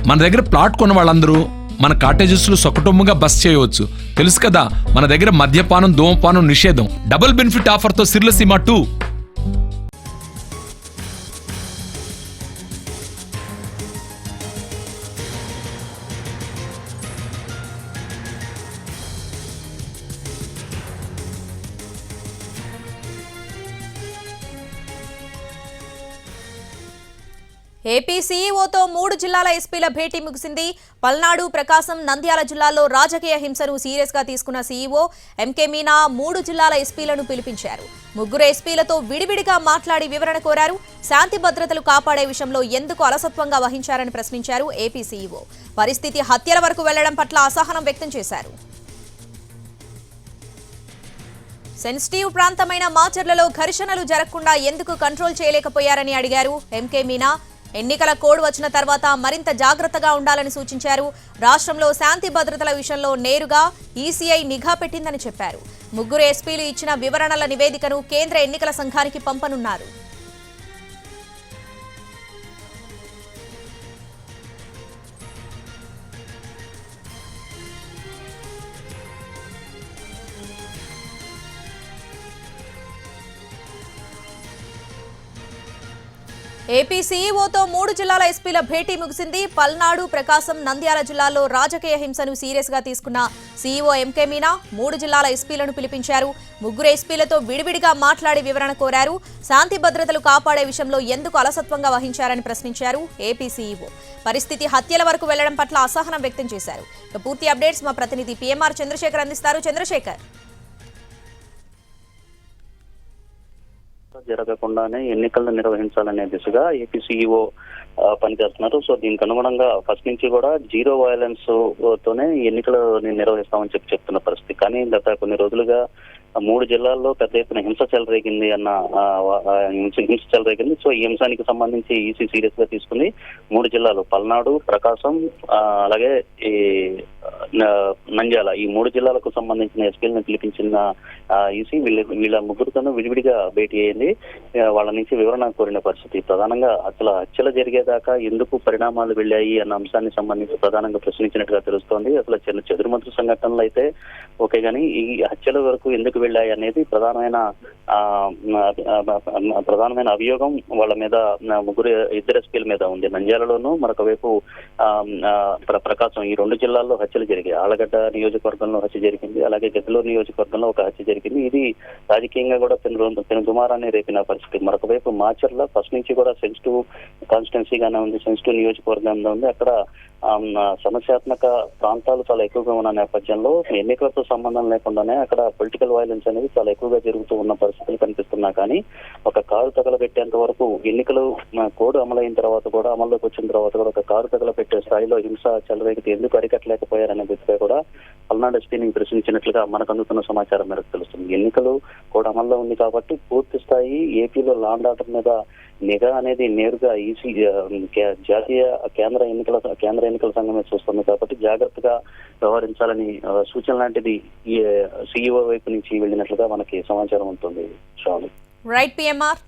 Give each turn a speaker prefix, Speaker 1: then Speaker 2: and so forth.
Speaker 1: మన దగ్గర ప్లాట్ కొన్న వాళ్ళందరూ మన కాటేజెస్లో సకుటుంబంగా బస్ చేయవచ్చు. తెలుసు కదా, మన దగ్గర మద్యపానం ధూమపానం నిషేధం. Double benefit ఆఫర్తో సిర్లసీమ 2.
Speaker 2: ఏపీ సీఈఓతో 3 జిల్లాల ఎస్పీల భేటీ ముగిసింది. పల్నాడు, ప్రకాశం, నంద్యాల జిల్లాల్లో రాజకీయ హింసను సీరియస్ గా తీసుకున్న సీఈఓ ఎంకే మీనా 3 జిల్లాల ఎస్పీలను పిలిపించారు. 3 ఎస్పీలతో విడివిడిగా మాట్లాడి వివరణ కోరారు. శాంతి భద్రతలు కాపాడే విషయంలో ఎందుకు అలసత్వంగా వహించారని ప్రశ్నించారు ఏపీ సీఈఓ. పరిస్థితి హత్యల వరకు వెళ్లడం పట్ల అసహనం వ్యక్తం చేశారు. సెన్సిటివ్ ప్రాంతమైన మాచర్లలో ఘర్షణలు జరగకుండా ఎందుకు కంట్రోల్ చేయలేకపోయారని అడిగారు ఎంకే మీనా. ఎన్నికల కోడ్ వచ్చిన తర్వాత మరింత జాగ్రత్తగా ఉండాలని సూచించారు. రాష్ట్రంలో శాంతి భద్రతల విషయంలో నేరుగా ఈసీఐ నిఘా పెట్టిందని చెప్పారు. 3 ఎస్పీలు ఇచ్చిన వివరణల నివేదికను కేంద్ర ఎన్నికల సంఘానికి పంపనున్నారు. ఏపీ సీఈఓతో 3 జిల్లాల ఎస్పీల భేటీ ముగిసింది. పల్నాడు, ప్రకాశం, నంద్యాల జిల్లాల్లో రాజకీయ హింసను సీరియస్ గా తీసుకున్న సీఈఓ ఎంకే మీనా 3 జిల్లాల ఎస్పీలను పిలిపించారు. 3 ఎస్పీలతో విడివిడిగా మాట్లాడి వివరణ కోరారు. శాంతి భద్రతలు కాపాడే విషయంలో ఎందుకు అలసత్వంగా వహించారని ప్రశ్నించారు ఏపీ సీఈఓ. పరిస్థితి హత్యల వరకు వెళ్లడం పట్ల అసహనం వ్యక్తం చేశారు. పూర్తి అప్డేట్స్ మా ప్రతినిధి పీఎంఆర్ చంద్రశేఖర్ అందిస్తారు. చంద్రశేఖర్,
Speaker 3: జరగకుండానే ఎన్నికలను నిర్వహించాలనే దిశగా ఏపీ సీఈఓ పనిచేస్తున్నారు. సో దీనికి అనుగుణంగా ఫస్ట్ నుంచి కూడా జీరో వైలెన్స్ తోనే ఎన్నికలు నిర్వహిస్తామని చెప్తున్న పరిస్థితి. కానీ గత కొన్ని రోజులుగా 3 జిల్లాల్లో పెద్ద ఎత్తున హింస చెలరేగింది. సో ఈ అంశానికి సంబంధించి ఈసీ సీరియస్ గా తీసుకుని 3 జిల్లాలు పల్నాడు, ప్రకాశం, అలాగే ఈ నంద్యాల, ఈ 3 జిల్లాలకు సంబంధించిన ఎస్పీలను పిలిపించిన ఈసీ వీళ్ళ ముగ్గురితోనూ విడివిడిగా భేటీ అయింది. వాళ్ళ నుంచి వివరణ కోరిన పరిస్థితి. ప్రధానంగా అసలు హత్యలు జరిగేదాకా ఎందుకు పరిణామాలు వెళ్ళాయి అన్న అంశాన్ని సంబంధించి ప్రధానంగా ప్రశ్నించినట్టుగా తెలుస్తోంది. అసలు చెదురుమదురు సంఘటనలు అయితే ఓకే, కానీ ఈ హత్యల వరకు ఎందుకు వెళ్ళాయి అనేది ప్రధానమైన అభియోగం వాళ్ళ మీద, 2 ఎస్పీల మీద ఉంది. నంద్యాలలోనూ మరొక వైపు ప్రకాశం, ఈ 2 జిల్లాల్లో హత్యలు జరిగాయి. ఆళ్లగడ్డ నియోజకవర్గంలో హత్య జరిగింది, అలాగే గద్దలూరు నియోజకవర్గంలో ఒక హత్య జరిగింది. ఇది రాజకీయంగా కూడా పెను దుమారాన్ని రేపిన పరిస్థితి. మరొక వైపు మాచర్ల ఫస్ట్ నుంచి కూడా సెన్సిటివ్ కాన్స్టిట్యున్సీగానే ఉంది, సెన్సిటివ్ నియోజకవర్గంగా ఉంది. అక్కడ సమస్యాత్మక ప్రాంతాలు చాలా ఎక్కువగా ఉన్న నేపథ్యంలో ఎన్నికలతో సంబంధం లేకుండానే అక్కడ పొలిటికల్ వైలెన్స్ అనేది చాలా ఎక్కువగా జరుగుతూ ఉన్న పరిస్థితులు కనిపిస్తున్నా కానీ ఒక కారు తగలబెట్టేంత వరకు, ఎన్నికలు కోడ్ అమలైన తర్వాత కూడా, అమల్లోకి వచ్చిన తర్వాత కూడా ఒక కారు తగలబెట్టే స్థాయిలో హింస చెలరేగితే ఎందుకు అరికట్టలేకపోయారనే దిశగా కూడా పల్నాడు ఎస్పీని ప్రశ్నించినట్లుగా మనకు అందుతున్న సమాచారం మేరకు తెలుస్తుంది. ఎన్నికలు కోడ్ అమల్లో ఉంది కాబట్టి పూర్తి స్థాయి ఏపీలో లా అండ్ ఆర్డర్ మీద నిఘా అనేది నేరుగా ఈసీ జాతీయ కేంద్ర ఎన్నికల సంఘమే చూస్తుంది కాబట్టి జాగ్రత్తగా వ్యవహరించాలని సూచన లాంటిది ఈ సీఈఓ వైపు నుంచి వెళ్ళినట్లుగా మనకి సమాచారం ఉంటుంది.
Speaker 2: Right PMR.